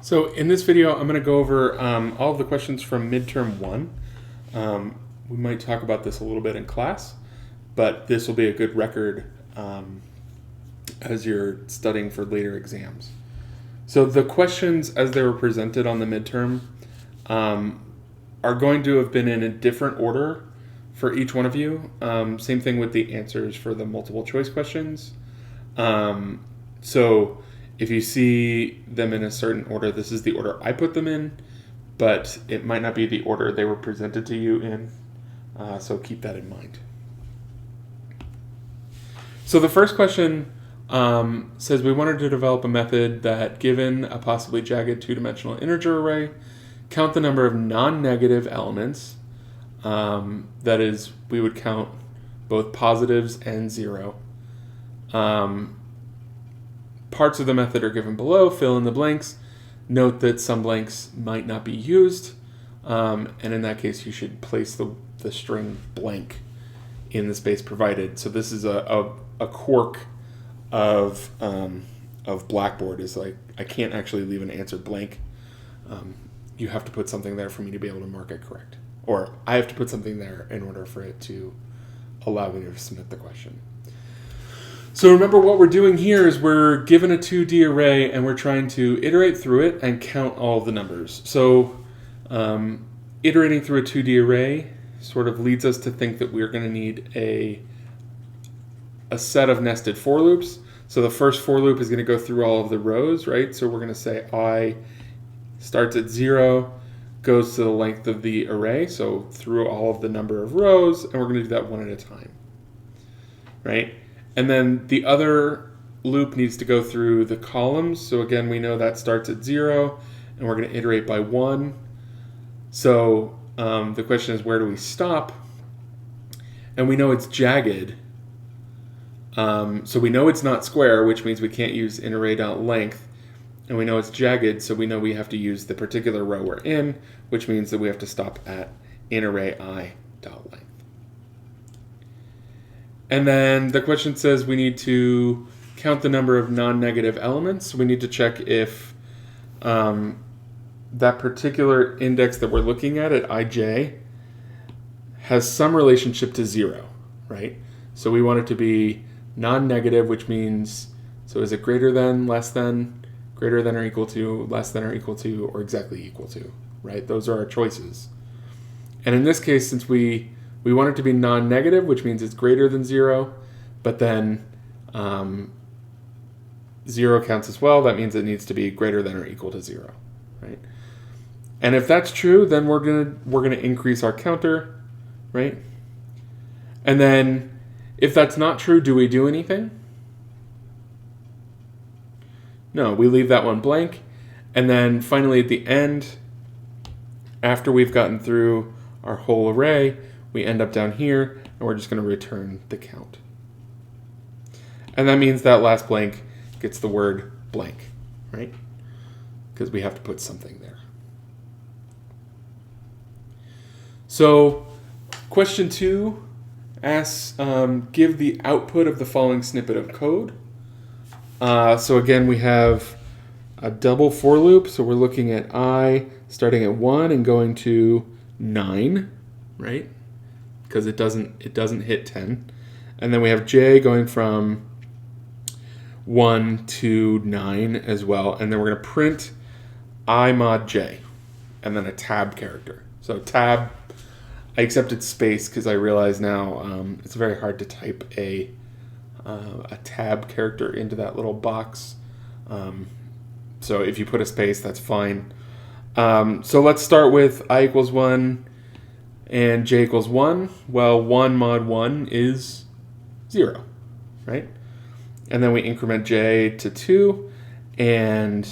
So in this video, I'm going to go over all of the questions from Midterm 1. We might talk about this a little bit in class, but this will be a good record as you're studying for later exams. So the questions as they were presented on the midterm are going to have been in a different order for each one of you. Same thing with the answers for the multiple choice questions. So if you see them in a certain order, this is the order I put them in, but it might not be the order they were presented to you in. So keep that in mind. So the first question says we wanted to develop a method that, given a possibly jagged two-dimensional integer array, count the number of non-negative elements. That is, we would count both positives and zero. Parts of the method are given below. Fill in the blanks. Note that some blanks might not be used, and in that case, you should place the string blank in the space provided. So this is a quirk of Blackboard. Is like I can't actually leave an answer blank. You have to put something there for me to be able to mark it correct, or I have to put something there in order for it to allow me to submit the question. So remember, what we're doing here is we're given a 2D array and we're trying to iterate through it and count all of the numbers. So iterating through a 2D array sort of leads us to think that we're going to need a set of nested for loops. So the first for loop is going to go through all of the rows, right? So we're going to say I starts at 0, goes to the length of the array, so through all of the number of rows, and we're going to do that one at a time, right? And then the other loop needs to go through the columns. So again, we know that starts at 0, and we're going to iterate by 1. So the question is, where do we stop? And we know it's jagged. So we know it's not square, which means we can't use inArray.length. And we know it's jagged, so we know we have to use the particular row we're in, which means that we have to stop at inArray.length. And then the question says we need to count the number of non-negative elements. We need to check if that particular index that we're looking at ij, has some relationship to 0, right? So we want it to be non-negative, which means, so is it greater than, less than, greater than or equal to, less than or equal to, or exactly equal to, right? Those are our choices. And in this case, since we want it to be non-negative, which means it's greater than 0, but then 0 counts as well. That means it needs to be greater than or equal to 0, right? And if that's true, then we're gonna increase our counter, right? And then if that's not true, do we do anything? No, we leave that one blank. And then finally at the end, after we've gotten through our whole array, we end up down here, and we're just going to return the count. And that means that last blank gets the word blank, right? Because we have to put something there. So question 2 asks, give the output of the following snippet of code. So again, we have a double for loop. So we're looking at I starting at 1 and going to 9, right? Because it doesn't hit 10. And then we have j going from 1 to 9 as well. And then we're going to print I mod j and then a tab character. So tab, I accepted space because I realize now it's very hard to type a tab character into that little box. So if you put a space, that's fine. So let's start with I equals 1 and j equals 1. Well, 1 mod 1 is 0, right? And then we increment j to 2, and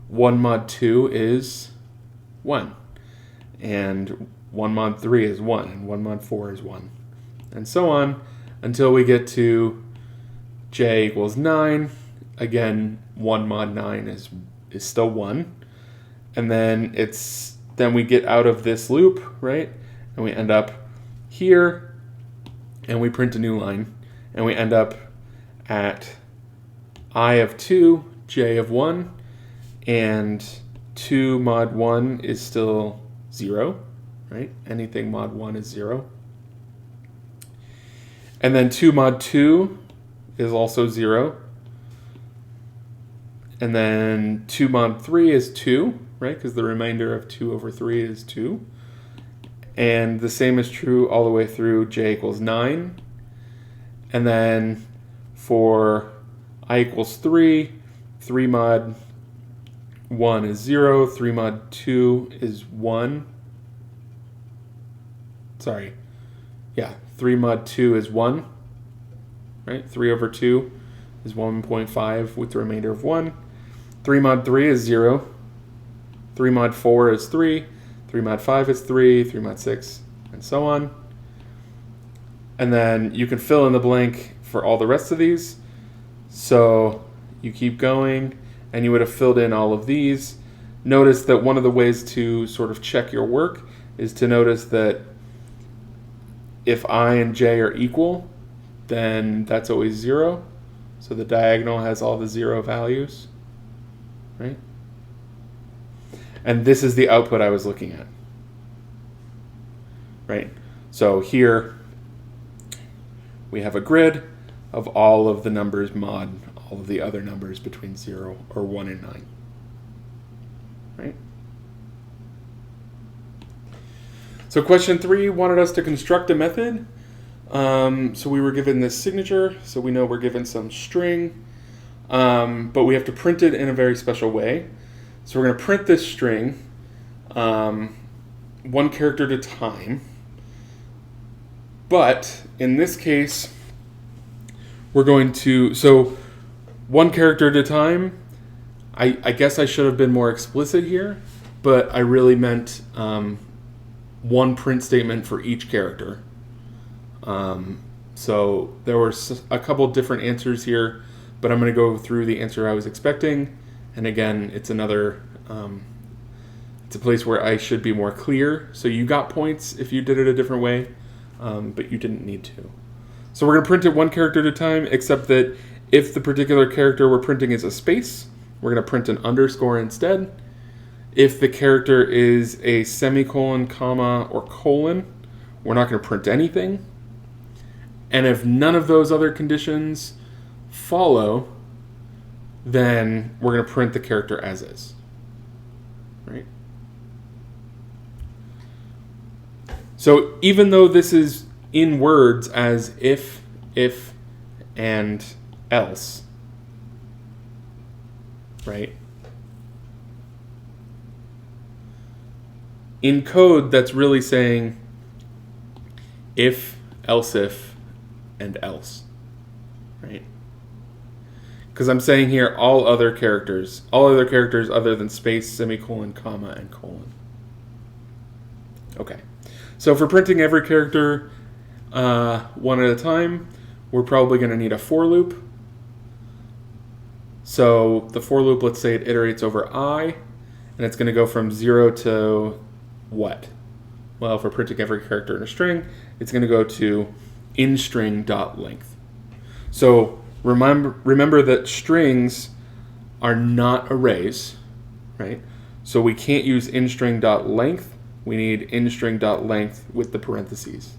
1 mod 2 is 1. And 1 mod 3 is 1, and 1 mod 4 is 1. And so on until we get to j equals 9. Again, 1 mod 9 is still 1. And then we get out of this loop, right? And we end up here, and we print a new line, and we end up at I of 2, j of 1, and 2 mod 1 is still 0, right? Anything mod 1 is 0. And then 2 mod 2 is also 0. And then 2 mod 3 is 2, right? Because the remainder of 2 over 3 is 2. And the same is true all the way through j equals 9. And then for I equals 3, 3 mod 1 is 0, 3 mod 2 is 1. Sorry. Yeah, 3 mod 2 is 1. Right? 3 over 2 is 1.5 with the remainder of 1. 3 mod 3 is 0. 3 mod 4 is 3. 3 mod 5 is 3. 3 mod 6, and so on. And then you can fill in the blank for all the rest of these. So you keep going, and you would have filled in all of these. Notice that one of the ways to sort of check your work is to notice that if I and j are equal, then that's always 0. So the diagonal has all the 0 values, right? And this is the output I was looking at, right? So here we have a grid of all of the numbers mod all of the other numbers between 0 or 1 and 9, right? So question 3 wanted us to construct a method. So we were given this signature, so we know we're given some string, but we have to print it in a very special way. So we're going to print this string 1 character at a time, but in this case, we're going to, so 1 character at a time, I guess I should have been more explicit here, but I really meant 1 print statement for each character. So there were a couple different answers here, but I'm going to go through the answer I was expecting. And again, it's another, it's a place where I should be more clear. So you got points if you did it a different way, but you didn't need to. So we're going to print it 1 character at a time, except that if the particular character we're printing is a space, we're going to print an underscore instead. If the character is a semicolon, comma, or colon, we're not going to print anything. And if none of those other conditions follow, then we're going to print the character as is, right? So even though this is in words as if, and else, right? In code, that's really saying if, else if, and else, right? Because I'm saying here all other characters other than space, semicolon, comma, and colon. Okay, so for printing every character 1 at a time, we're probably going to need a for loop. So the for loop, let's say it iterates over I, and it's going to go from 0 to what? Well, for printing every character in a string, it's going to go to inString.length. So remember that strings are not arrays, right? So we can't use inString.length. We need inString.length with the parentheses.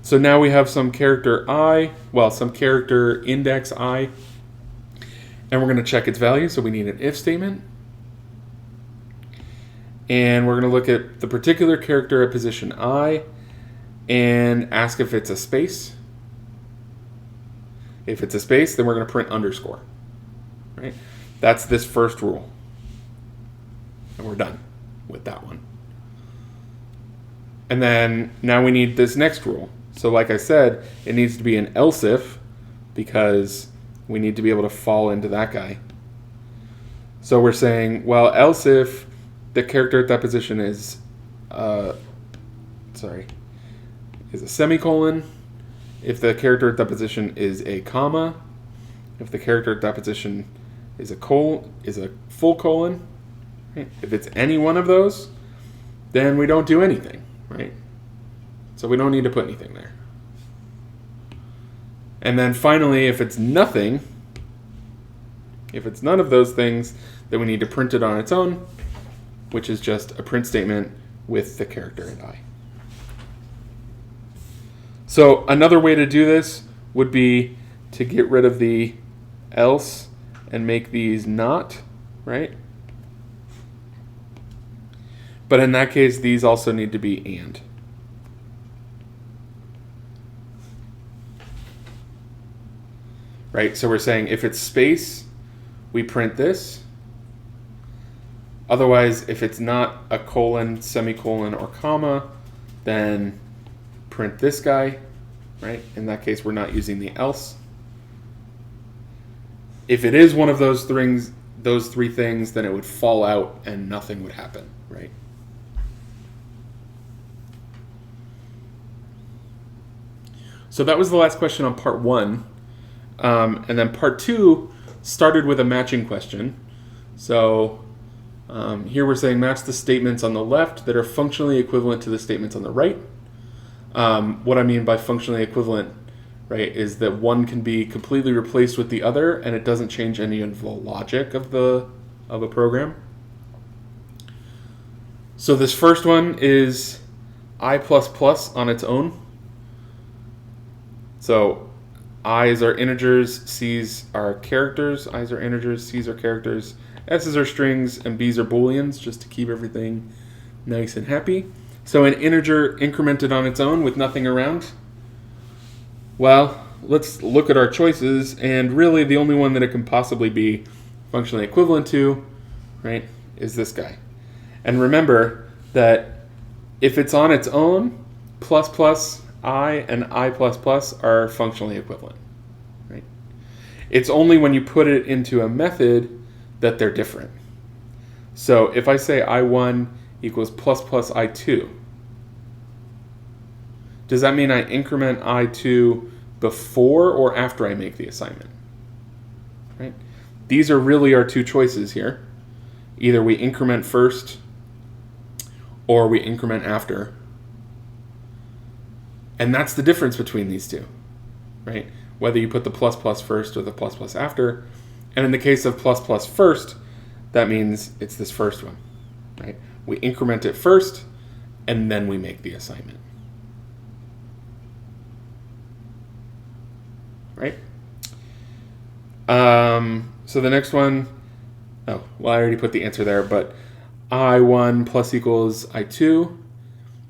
So now we have some character I, well, some character index I, and we're going to check its value. So we need an if statement. And we're going to look at the particular character at position I and ask if it's a space. If it's a space, then we're going to print underscore, right? That's this first rule. And we're done with that one. And then now we need this next rule. So like I said, it needs to be an else if, because we need to be able to fall into that guy. So we're saying, well, else if the character at that position is a semicolon, if the character at that position is a comma, if the character at that position is a full colon, right? If it's any one of those, then we don't do anything, right? So we don't need to put anything there. And then finally, if it's nothing, If it's none of those things, then we need to print it on its own, which is just a print statement with the character and I. So another way to do this would be to get rid of the else and make these not, right? But in that case, these also need to be and. Right, so we're saying if it's space, we print this. Otherwise, if it's not a colon, semicolon, or comma, then print this guy, right? In that case, we're not using the else. If it is one of those three things, then it would fall out and nothing would happen, right? So that was the last question on part 1. And then part 2 started with a matching question. So here we're saying match the statements on the left that are functionally equivalent to the statements on the right. What I mean by functionally equivalent, right, is that one can be completely replaced with the other and it doesn't change any of the logic of a program. So this first one is I++ on its own. So I's are integers, C's are characters. I's are integers, C's are characters. S's are strings, and B's are booleans, just to keep everything nice and happy. So an integer incremented on its own with nothing around. Well, let's look at our choices, and really the only one that it can possibly be functionally equivalent to, right, is this guy. And remember that if it's on its own, ++ I and I++ are functionally equivalent, right? It's only when you put it into a method that they're different. So if I say I1 equals ++ I2, does that mean I increment I2 before or after I make the assignment? Right? These are really our two choices here. Either we increment first or we increment after. And that's the difference between these two, right? Whether you put the ++ first or the ++ after. And in the case of ++ first, that means it's this first one, right? We increment it first, and then we make the assignment, right? So the next one, I already put the answer there, but I1 plus equals I2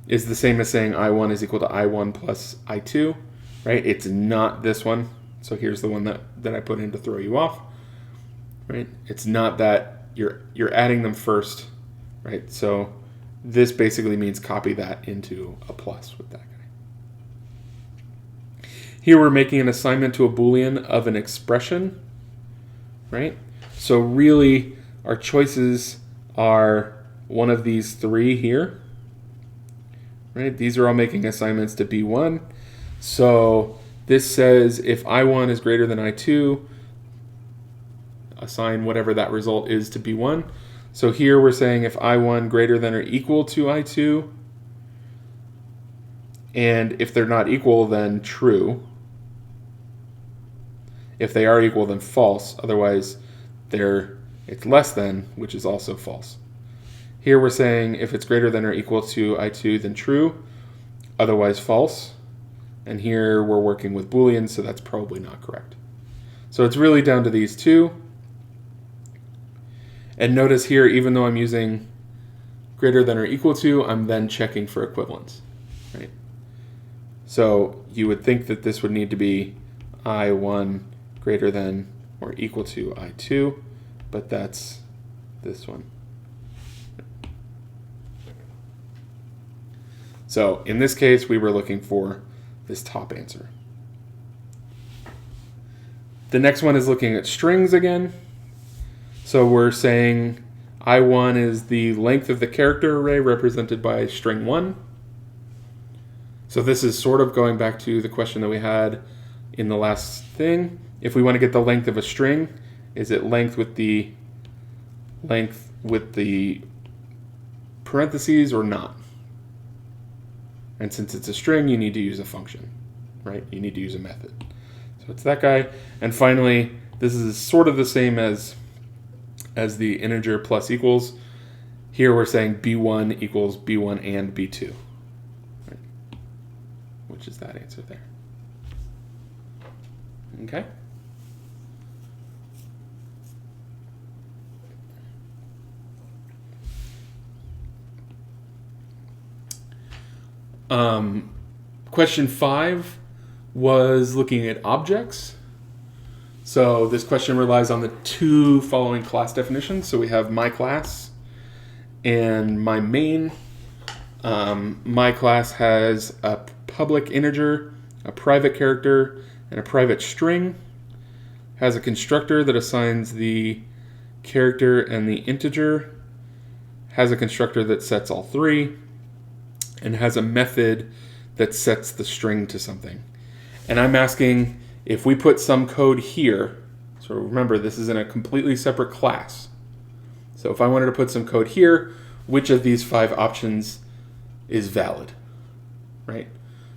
is the same as saying I1 is equal to I1 plus I2, right? It's not this one. So here's the one that I put in to throw you off, right? It's not that you're adding them first, right? So this basically means copy that into a plus with that guy. Here we're making an assignment to a Boolean of an expression, right? So really our choices are one of these three here. Right? These are all making assignments to B1. So this says if I1 is greater than I2, assign whatever that result is to B1. So here we're saying if I1 greater than or equal to I2, and if they're not equal, then true. If they are equal, then false. Otherwise, it's less than, which is also false. Here we're saying if it's greater than or equal to I2, then true, otherwise false. And here we're working with Booleans, so that's probably not correct. So it's really down to these two. And notice here, even though I'm using greater than or equal to, I'm then checking for equivalence, right? So you would think that this would need to be I1 greater than or equal to I2, but that's this one. So in this case, we were looking for this top answer. The next one is looking at strings again. So we're saying I1 is the length of the character array represented by string 1. So this is sort of going back to the question that we had in the last thing. If we want to get the length of a string, is it length with the parentheses or not? And since it's a string, you need to use a function, right? You need to use a method. So it's that guy. And finally, This is sort of the same as the integer plus equals. Here we're saying b1 equals b1 and b2, right? Which is that answer there. Okay. Question 5 was looking at objects. So this question relies on the 2 following class definitions. So we have my class and my main. My class has a public integer, a private character, and a private string. Has a constructor that assigns the character and the integer. Has a constructor that sets all 3. And has a method that sets the string to something. And I'm asking if we put some code here, so remember this is in a completely separate class. So if I wanted to put some code here, which of these 5 options is valid, right?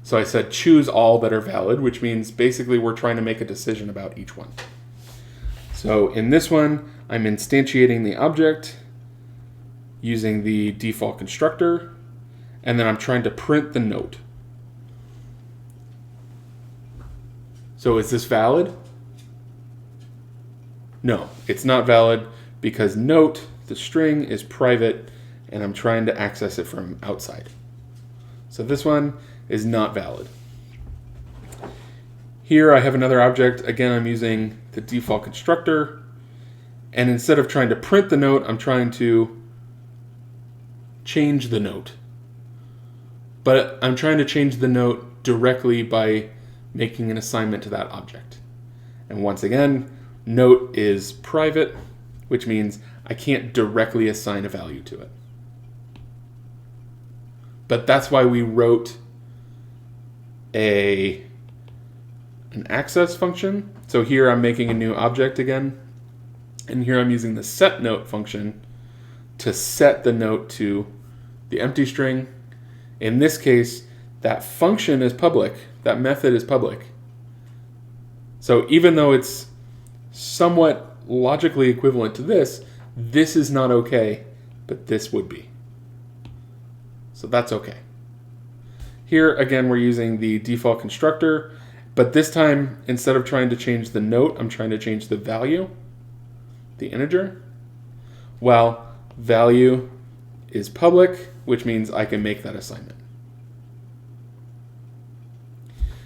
So I said choose all that are valid, which means basically we're trying to make a decision about each one. So in this one, I'm instantiating the object using the default constructor, and then I'm trying to print the note. So is this valid? No, it's not valid because note, the string, is private and I'm trying to access it from outside. So this one is not valid. Here I have another object. Again, I'm using the default constructor. And instead of trying to print the note, I'm trying to change the note. But I'm trying to change the note directly by making an assignment to that object. And once again, note is private, which means I can't directly assign a value to it. But that's why we wrote an access function. So here I'm making a new object again. And here I'm using the setNote function to set the note to the empty string. In this case, that function is public. That method is public. So even though it's somewhat logically equivalent to this is not okay, but this would be. So that's okay. Here, again, we're using the default constructor, but this time, instead of trying to change the note, I'm trying to change the value, the integer. Well, value is public, which means I can make that assignment.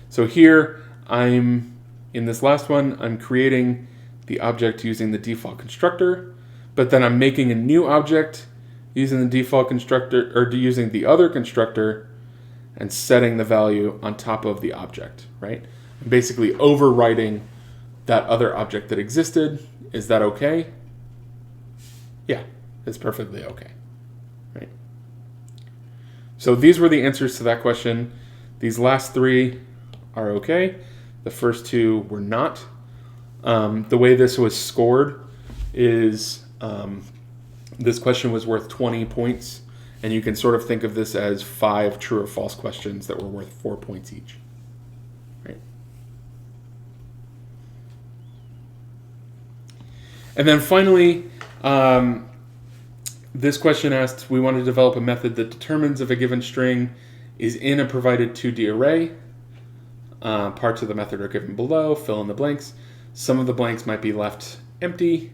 So here, in this last one, I'm creating the object using the default constructor, but then I'm making a new object using the default constructor, or using the other constructor, and setting the value on top of the object, right? I'm basically overwriting that other object that existed. Is that okay? Yeah, it's perfectly okay, right? So these were the answers to that question. These last 3 are okay. The first 2 were not. The way this was scored is this question was worth 20 points, and you can sort of think of this as 5 true or false questions that were worth 4 points each. Right? And then finally, this question asked, we want to develop a method that determines if a given string is in a provided 2D array. Parts of the method are given below, fill in the blanks. Some of the blanks might be left empty.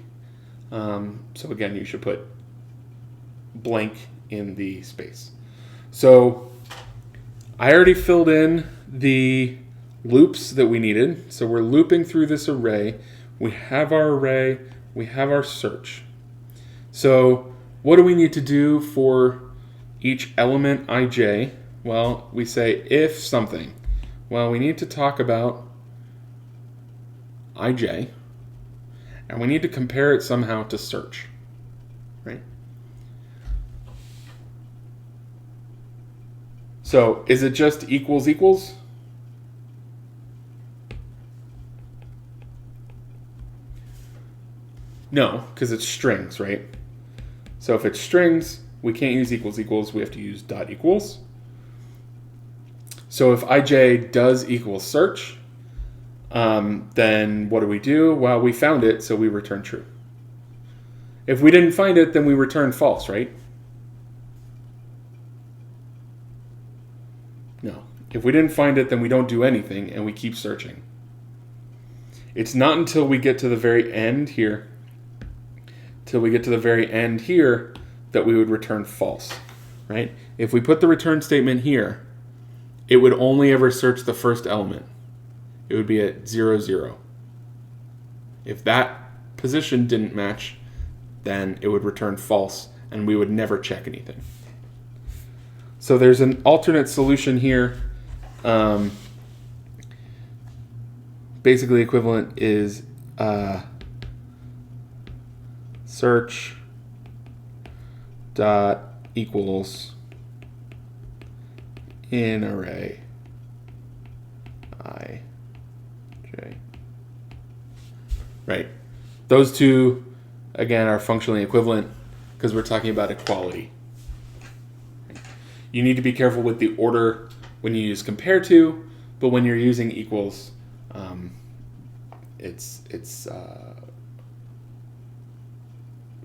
So again, you should put blank in the space. So I already filled in the loops that we needed. So we're looping through this array. We have our array. We have our search. So what do we need to do for each element ij? Well, we say if something. Well, we need to talk about ij, and we need to compare it somehow to search, right? So is it just equals equals? No, because it's strings, right? So if it's strings, we can't use equals equals, we have to use dot equals. So if ij does equal search, then what do? Well, we found it, so we return true. If we didn't find it, then we return false, right? No. If we didn't find it, then we don't do anything, and we keep searching. It's not until we get to the very end here, that we would return false, right? If we put the return statement here, it would only ever search the first element. It would be at 0, 0. If that position didn't match, then it would return false, and we would never check anything. So there's an alternate solution here. Basically equivalent is search dot equals in array I j. Right. Those two, again, are functionally equivalent because we're talking about equality. You need to be careful with the order when you use compare to, but when you're using equals, it's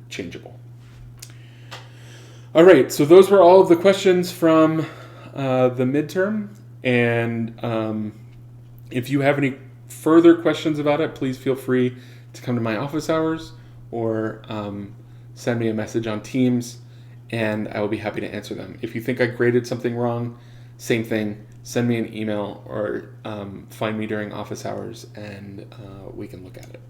changeable. All right, so those were all of the questions from the midterm, and if you have any further questions about it, please feel free to come to my office hours or send me a message on Teams, and I will be happy to answer them. If you think I graded something wrong, same thing. Send me an email or find me during office hours, and we can look at it.